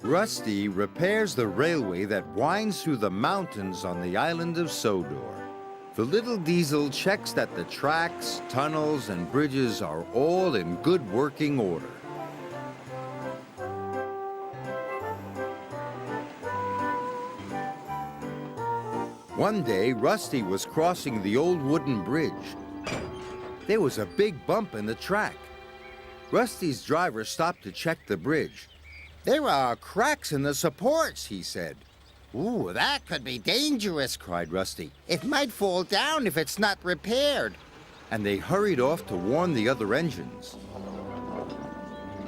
Rusty repairs the railway that winds through the mountains on the island of Sodor. The little diesel checks that the tracks, tunnels, and bridges are all in good working order. One day, Rusty was crossing the old wooden bridge. There was a big bump in the track. Rusty's driver stopped to check the bridge. "There are cracks in the supports," he said. "Ooh, that could be dangerous," cried Rusty. "It might fall down if it's not repaired." And they hurried off to warn the other engines.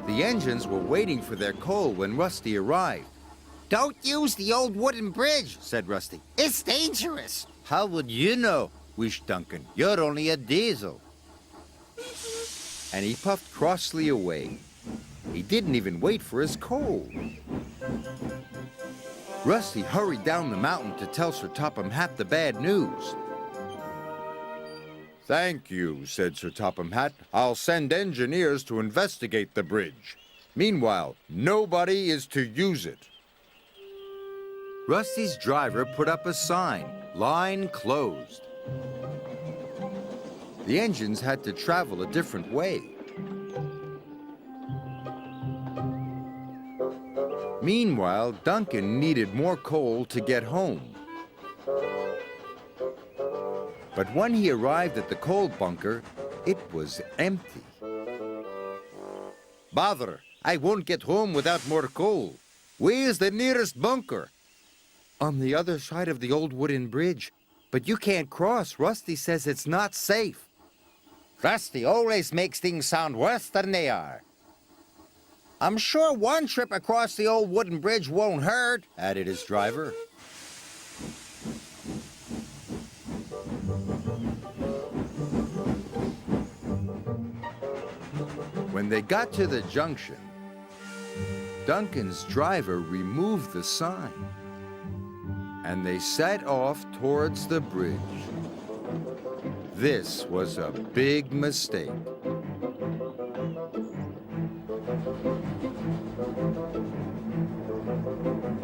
The engines were waiting for their coal when Rusty arrived. "Don't use the old wooden bridge," said Rusty. "It's dangerous." "How would you know?" wished Duncan. "You're only a diesel." And he puffed crossly away. He didn't even wait for his coal. Rusty hurried down the mountain to tell Sir Topham Hatt the bad news. "Thank you," said Sir Topham Hatt. "I'll send engineers to investigate the bridge. Meanwhile, nobody is to use it." Rusty's driver put up a sign, "Line closed." The engines had to travel a different way. Meanwhile, Duncan needed more coal to get home. But when he arrived at the coal bunker, it was empty. "Bother! I won't get home without more coal. Where's the nearest bunker?" "On the other side of the old wooden bridge. But you can't cross. Rusty says it's not safe." Rusty always makes things sound worse than they are. "I'm sure one trip across the old wooden bridge won't hurt," added his driver. When they got to the junction, Duncan's driver removed the sign, and they set off towards the bridge. This was a big mistake.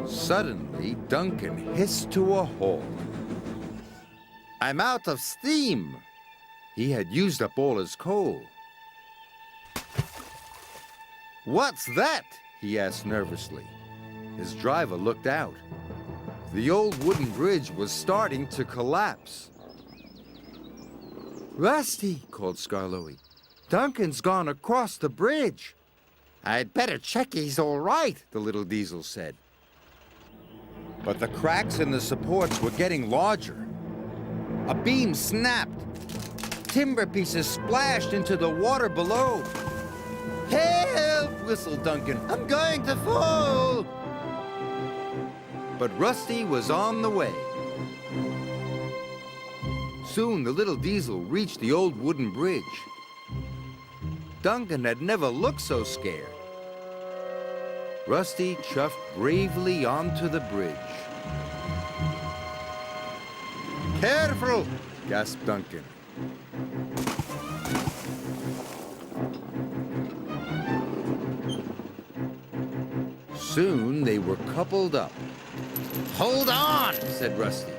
Suddenly, Duncan hissed to a halt. "I'm out of steam!" He had used up all his coal. "What's that?" he asked nervously. His driver looked out. The old wooden bridge was starting to collapse. "Rusty," called Skarloey. "Duncan's gone across the bridge." "I'd better check he's all right," the little diesel said. But the cracks in the supports were getting larger. A beam snapped. Timber pieces splashed into the water below. "Help!" whistled Duncan. "I'm going to fall!" But Rusty was on the way. Soon the little diesel reached the old wooden bridge. Duncan had never looked so scared. Rusty chuffed bravely onto the bridge. "Careful!" gasped Duncan. Soon they were coupled up. "Hold on!" said Rusty.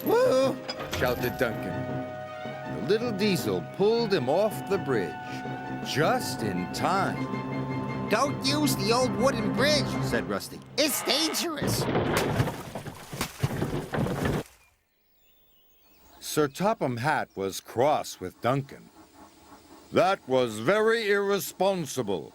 "Woo!" shouted Duncan. The little diesel pulled him off the bridge, just in time. "Don't use the old wooden bridge," said Rusty. "It's dangerous." Sir Topham Hatt was cross with Duncan. "That was very irresponsible,"